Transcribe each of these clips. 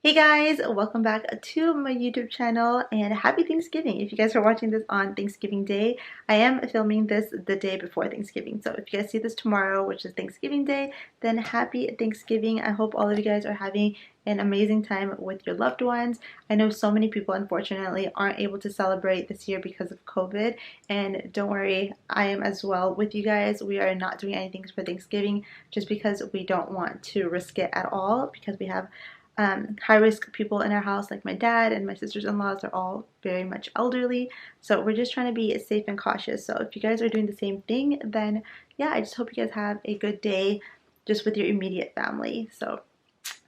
Hey guys, welcome back to my YouTube channel and happy Thanksgiving. If you guys are watching this on Thanksgiving Day, I am filming this the day before Thanksgiving. So if you guys see this tomorrow, which is Thanksgiving Day, then happy Thanksgiving. I hope all of you guys are having an amazing time with your loved ones. I know so many people unfortunately aren't able to celebrate this year because of COVID, and don't worry, I am as well with you guys. We are not doing anything for Thanksgiving just because we don't want to risk it at all, because we have high-risk people in our house, like my dad and my sisters-in-laws are all very much elderly, so we're just trying to be safe and cautious. So if you guys are doing the same thing, then yeah, I just hope you guys have a good day just with your immediate family. So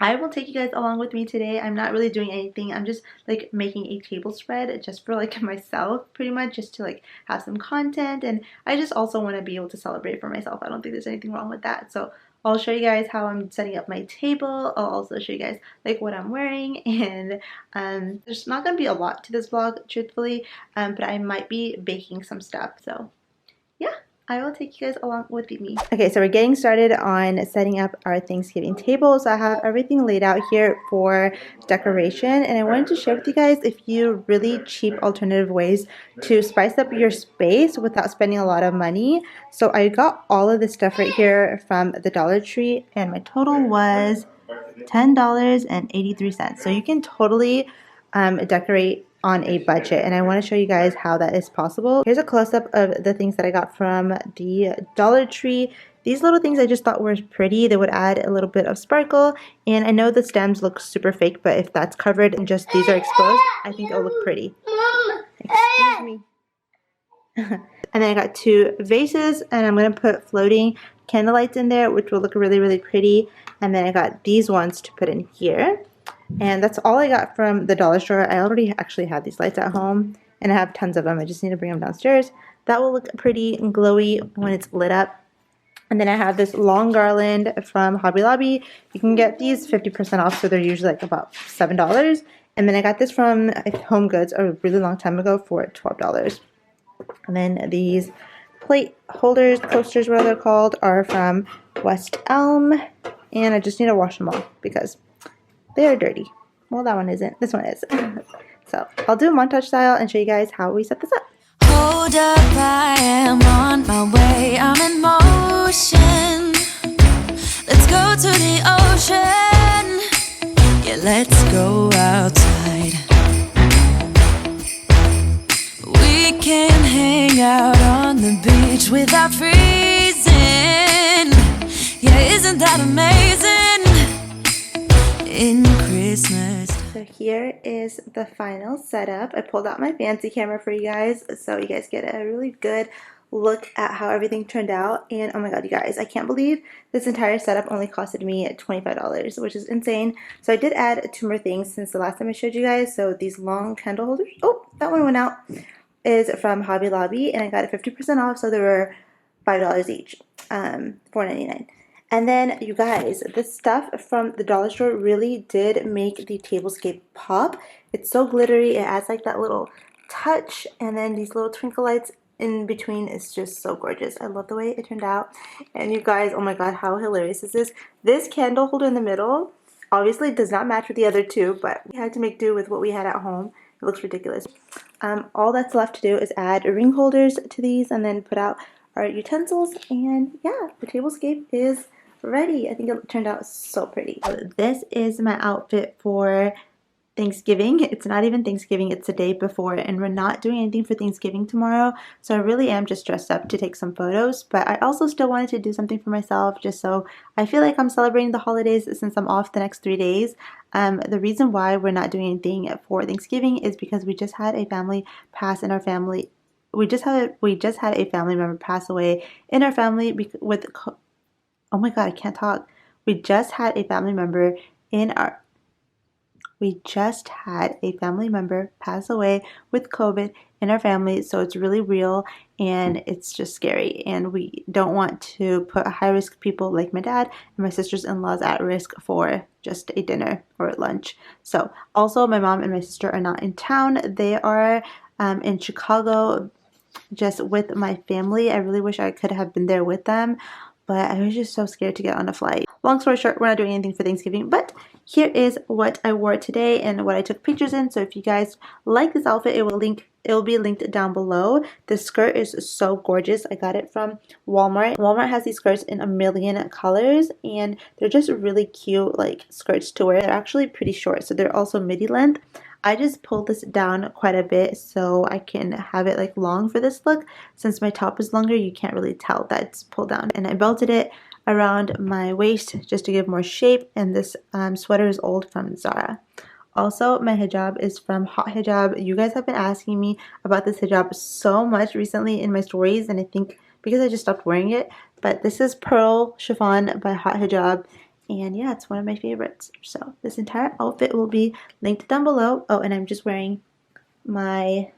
I will take you guys along with me today. I'm not really doing anything. I'm just like making a table spread just for like myself, pretty much, just to like have some content, and I just also want to be able to celebrate for myself. I don't think there's anything wrong with that. So I'll show you guys how I'm setting up my table. I'll also show you guys like what I'm wearing, and there's not gonna be a lot to this vlog, truthfully, but I might be baking some stuff. So yeah, I will take you guys along with me. Okay, so we're getting started on setting up our Thanksgiving table. So I have everything laid out here for decoration, and I wanted to share with you guys a few really cheap alternative ways to spice up your space without spending a lot of money. So I got all of this stuff right here from the Dollar Tree, and my total was $10.83. So you can totally decorate on a budget, and I want to show you guys how that is possible. Here's a close-up of the things that I got from the Dollar Tree. These little things I just thought were pretty. They would add a little bit of sparkle, and I know the stems look super fake, but if that's covered and just these are exposed, I think it'll look pretty. Excuse me. And then I got two vases, and I'm going to put floating candle lights in there, which will look really, really pretty. And then I got these ones to put in here. And that's all I got from the dollar store. I already actually have these lights at home, and I have tons of them. I just need to bring them downstairs. That will look pretty glowy when it's lit up. And then I have this long garland from Hobby Lobby. You can get these 50% off, so they're usually like about $7. And then I got this from Home Goods a really long time ago for $12. And then these plate holders, coasters, whatever they're called, are from West Elm. And I just need to wash them all because they are dirty. Well, that one isn't. This one is. So I'll do a montage style and show you guys how we set this up. Hold up, I am on my way. I'm in motion. Let's go to the ocean. Yeah, let's go outside. We can hang out on the beach without freezing. Yeah, isn't that amazing? In Christmas. So here is the final setup. I pulled out my fancy camera for you guys so you guys get a really good look at how everything turned out. And oh my god, you guys, I can't believe this entire setup only costed me $25, which is insane. So I did add two more things since the last time I showed you guys. So these long candle holders, oh, that one went out, is from Hobby Lobby, and I got it 50% off, so they were $5 each, $4.99. And then, you guys, this stuff from the dollar store really did make the tablescape pop. It's so glittery. It adds like that little touch, and then these little twinkle lights in between is just so gorgeous. I love the way it turned out. And you guys, oh my god, how hilarious is this? This candle holder in the middle obviously does not match with the other two, but we had to make do with what we had at home. It looks ridiculous. All that's left to do is add ring holders to these and then put out our utensils, and yeah, the tablescape is ready. I think it turned out so pretty. This is my outfit for Thanksgiving. It's not even Thanksgiving, it's the day before, and we're not doing anything for Thanksgiving tomorrow, so I really am just dressed up to take some photos, but I also still wanted to do something for myself just so I feel like I'm celebrating the holidays since I'm off the next 3 days. The reason why we're not doing anything for Thanksgiving is because we just had a family pass in our family. We just had a family member pass away in our family with oh my god, I can't talk. We just had a family member pass away with COVID in our family, so it's really real and it's just scary, and we don't want to put high-risk people like my dad and my sisters-in-laws at risk for just a dinner or lunch. So also, my mom and my sister are not in town. They are in Chicago just with my family. I really wish I could have been there with them, but I was just so scared to get on a flight. Long story short, we're not doing anything for Thanksgiving, but here is what I wore today and what I took pictures in. So if you guys like this outfit, it will be linked down below. The skirt is so gorgeous. I got it from Walmart. Walmart has these skirts in a million colors, and they're just really cute like skirts to wear. They're actually pretty short, so they're also midi length. I just pulled this down quite a bit so I can have it like long for this look. Since my top is longer, you can't really tell that it's pulled down. And I belted it around my waist just to give more shape, and this sweater is old from Zara. Also, my hijab is from Hot Hijab. You guys have been asking me about this hijab so much recently in my stories, and I think because I just stopped wearing it. But this is Pearl Chiffon by Hot Hijab, and yeah, it's one of my favorites. So this entire outfit will be linked down below. Oh, and I'm just wearing my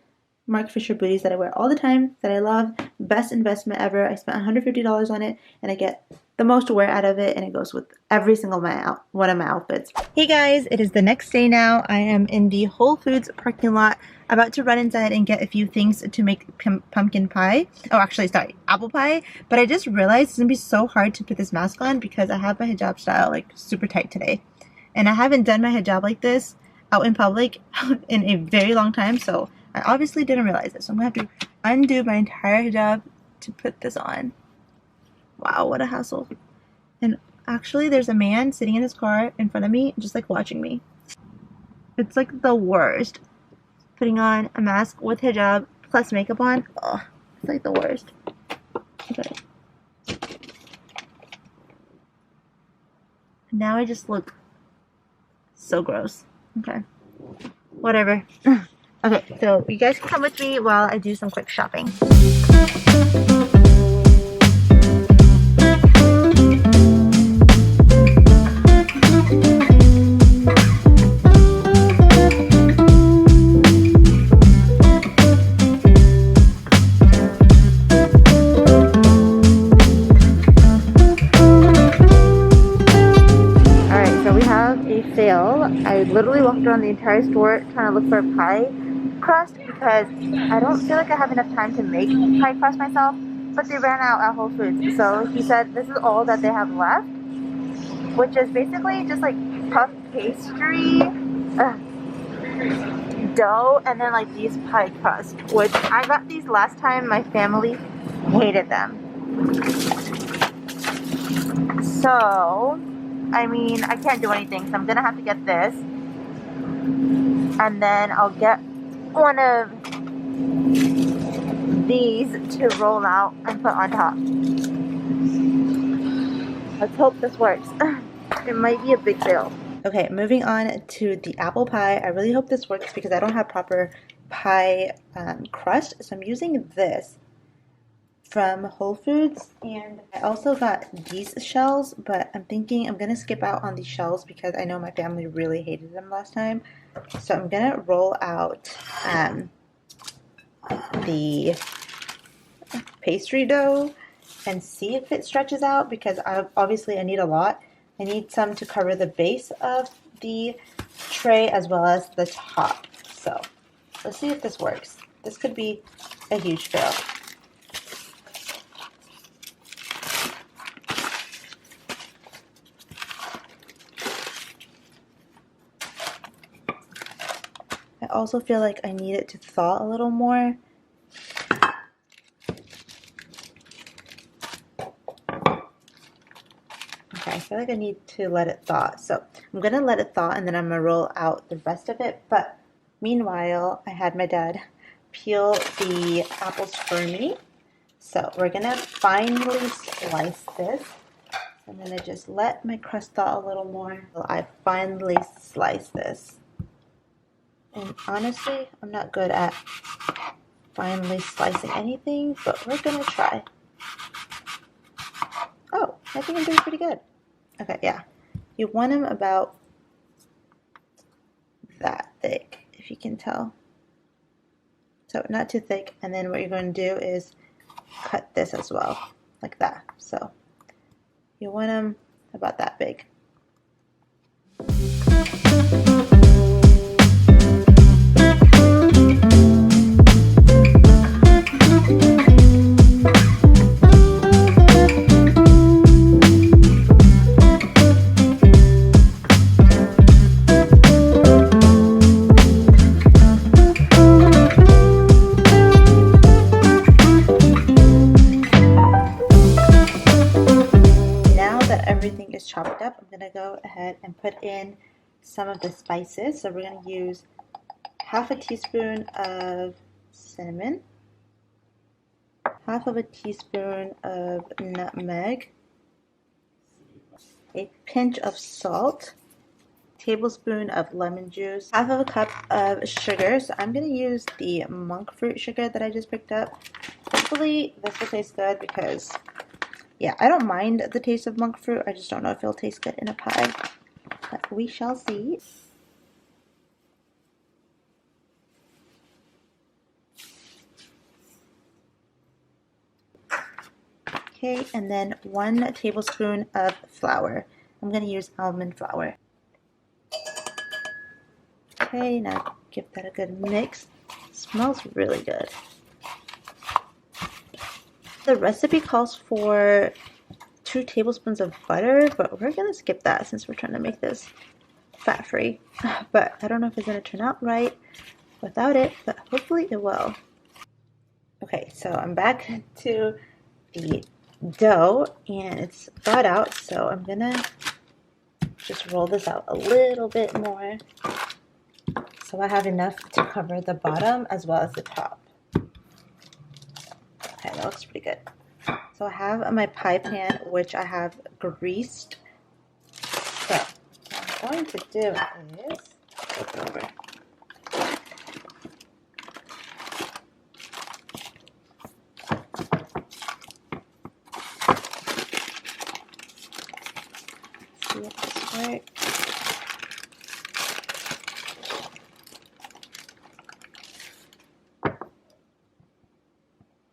Marc Fisher booties that I wear all the time, that I love. Best investment ever. I spent $150 on it, and I get the most wear out of it, and it goes with every single one of my outfits. Hey guys, it is the next day now. I am in the Whole Foods parking lot, about to run inside and get a few things to make pumpkin pie. Oh, actually, sorry, apple pie. But I just realized it's gonna be so hard to put this mask on because I have my hijab style like super tight today. And I haven't done my hijab like this out in public in a very long time, so I obviously didn't realize it. So I'm gonna have to undo my entire hijab to put this on. Wow, what a hassle. And actually, there's a man sitting in his car in front of me, just like watching me. It's like the worst. Putting on a mask with hijab plus makeup on. Oh, it's like the worst. Okay. Now I just look so gross. Okay. Whatever. Okay, so you guys can come with me while I do some quick shopping. I literally walked around the entire store trying to look for a pie crust because I don't feel like I have enough time to make pie crust myself, but they ran out at Whole Foods. So he said this is all that they have left, which is basically just like puff pastry, dough, and then like these pie crust, which I got these last time. My family hated them. So I mean, I can't do anything, so I'm gonna have to get this, and then I'll get one of these to roll out and put on top. Let's hope this works. It might be a big fail. Okay, moving on to the apple pie. I really hope this works because I don't have proper pie crust, so I'm using this from Whole Foods, and I also got these shells, but I'm thinking I'm gonna skip out on these shells because I know my family really hated them last time. So I'm gonna roll out the pastry dough and see if it stretches out, because obviously I need a lot. I need some to cover the base of the tray as well as the top. So let's see if this works. This could be a huge fail. I also feel like I need it to thaw a little more. Okay, I feel like I need to let it thaw. So I'm going to let it thaw and then I'm going to roll out the rest of it. But meanwhile, I had my dad peel the apples for me. So we're going to finely slice this. I'm going to just let my crust thaw a little more. So I finely slice this. And honestly, I'm not good at finely slicing anything, but we're gonna try. Oh, I think I'm doing pretty good. Okay, yeah. You want them about that thick, if you can tell. So not too thick, and then what you're going to do is cut this as well, like that. So you want them about that big. go ahead and put in some of the spices. So we're going to use half a teaspoon of cinnamon, half of a teaspoon of nutmeg, a pinch of salt, tablespoon of lemon juice, half of a cup of sugar. So I'm going to use the monk fruit sugar that I just picked up. Hopefully this will taste good because, yeah, I don't mind the taste of monk fruit. I just don't know if it'll taste good in a pie. But we shall see. Okay, and then 1 tablespoon of flour. I'm going to use almond flour. Okay, now give that a good mix. It smells really good. The recipe calls for 2 tablespoons of butter, but we're going to skip that since we're trying to make this fat-free. But I don't know if it's going to turn out right without it, but hopefully it will. Okay, so I'm back to the dough and it's thawed out, so I'm going to just roll this out a little bit more so I have enough to cover the bottom as well as the top. Okay, that looks pretty good. So I have my pie pan, which I have greased. So what I'm going to do is flip it over. See if this works.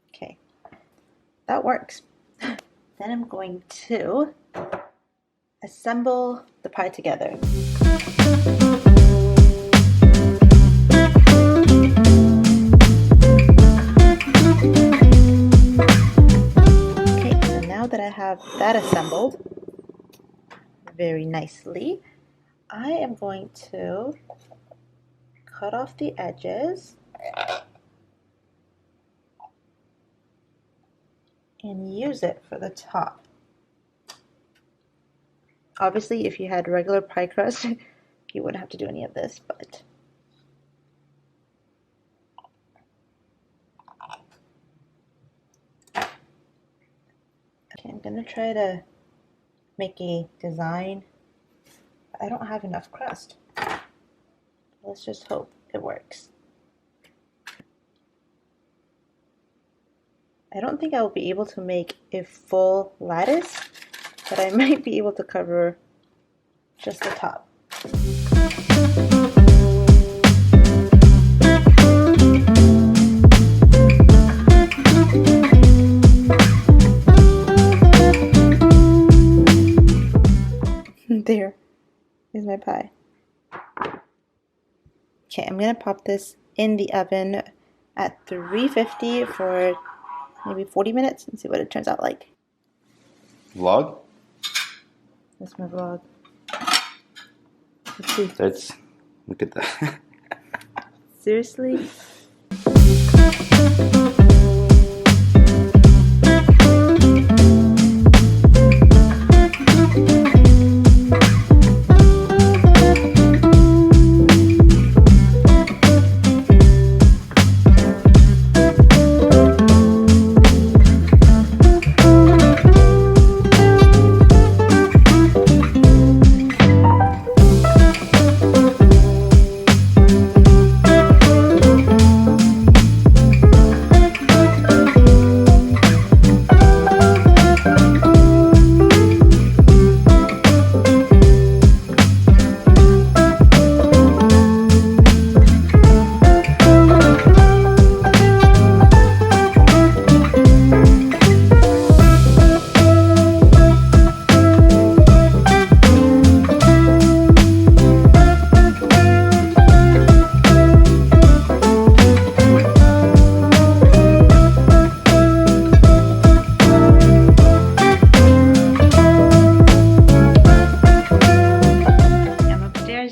Okay, that works. Then I'm going to assemble the pie together. Okay, so now that I have that assembled very nicely, I am going to cut off the edges and use it for the top. Obviously, if you had regular pie crust, you wouldn't have to do any of this, but okay, I'm gonna try to make a design. I don't have enough crust. Let's just hope it works. I don't think I will be able to make a full lattice, but I might be able to cover just the top. There is my pie. Okay, I'm gonna pop this in the oven at 350 for maybe 40 minutes and see what it turns out like. Vlog? That's my vlog. Let's see. Look at that. Seriously?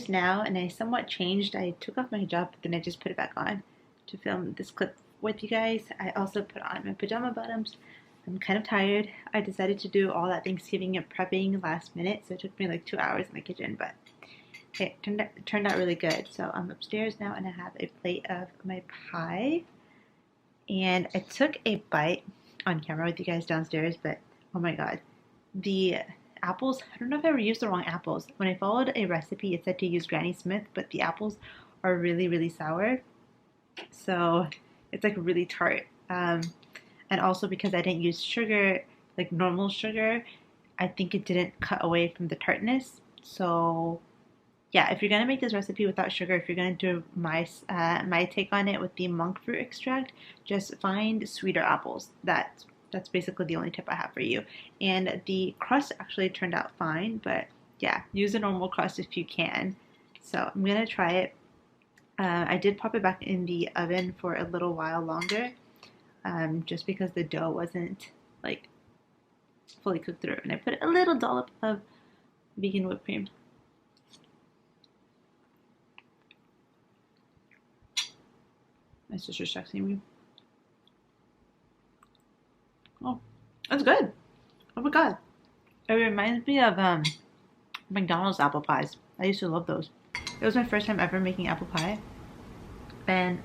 Now, and I somewhat changed. I took off my hijab, but then I just put it back on to film this clip with you guys. I also put on my pajama bottoms I'm kind of tired. I decided to do all that Thanksgiving and prepping last minute, so it took me like 2 hours in the kitchen, but it turned out really good. So I'm upstairs now and I have a plate of my pie. And I took a bite on camera with you guys downstairs, but oh my god, the apples, I don't know if I ever used the wrong apples. When I followed a recipe, it said to use Granny Smith, but the apples are really, really sour. So it's like really tart. And also because I didn't use sugar, like normal sugar, I think it didn't cut away from the tartness. So yeah, if you're gonna make this recipe without sugar, if you're gonna do my take on it with the monk fruit extract, just find sweeter apples. That's basically the only tip I have for you. And the crust actually turned out fine, but yeah, use a normal crust if you can. So I'm gonna try it. I did pop it back in the oven for a little while longer, just because the dough wasn't like fully cooked through. And I put a little dollop of vegan whipped cream. My sister's texting me. Oh, that's good. Oh my god. It reminds me of McDonald's apple pies. I used to love those. It was my first time ever making apple pie. And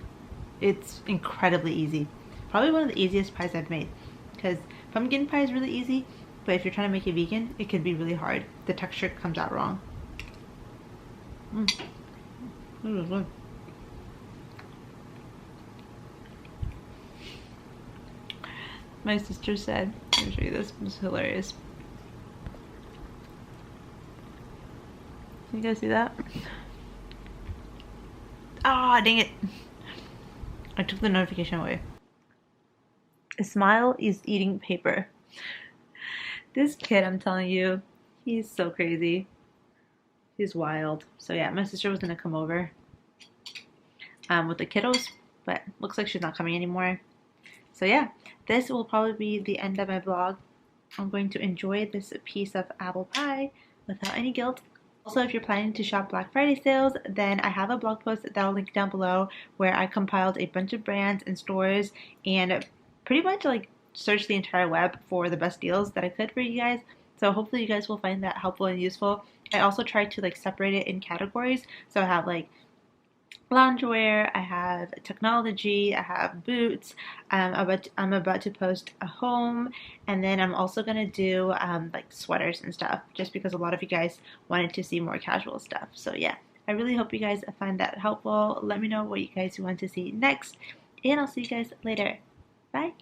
it's incredibly easy. Probably one of the easiest pies I've made. Because pumpkin pie is really easy, but if you're trying to make it vegan, it can be really hard. The texture comes out wrong. This is good. My sister said, let me show you this, it's hilarious. Can you guys see that? Ah, dang it. I took the notification away. A smile is eating paper. This kid, I'm telling you, he's so crazy. He's wild. So yeah, my sister was gonna come over with the kiddos, but looks like she's not coming anymore. So yeah, this will probably be the end of my vlog. I'm going to enjoy this piece of apple pie without any guilt. Also, if you're planning to shop Black Friday sales, then I have a blog post that I'll link down below where I compiled a bunch of brands and stores and pretty much like searched the entire web for the best deals that I could for you guys. So hopefully you guys will find that helpful and useful. I also tried to like separate it in categories. So I have like loungewear, I have technology, I have boots, I'm about to post a home, and then I'm also gonna do like sweaters and stuff, just because a lot of you guys wanted to see more casual stuff. So yeah, I really hope you guys find that helpful. Let me know what you guys want to see next, and I'll see you guys later. Bye.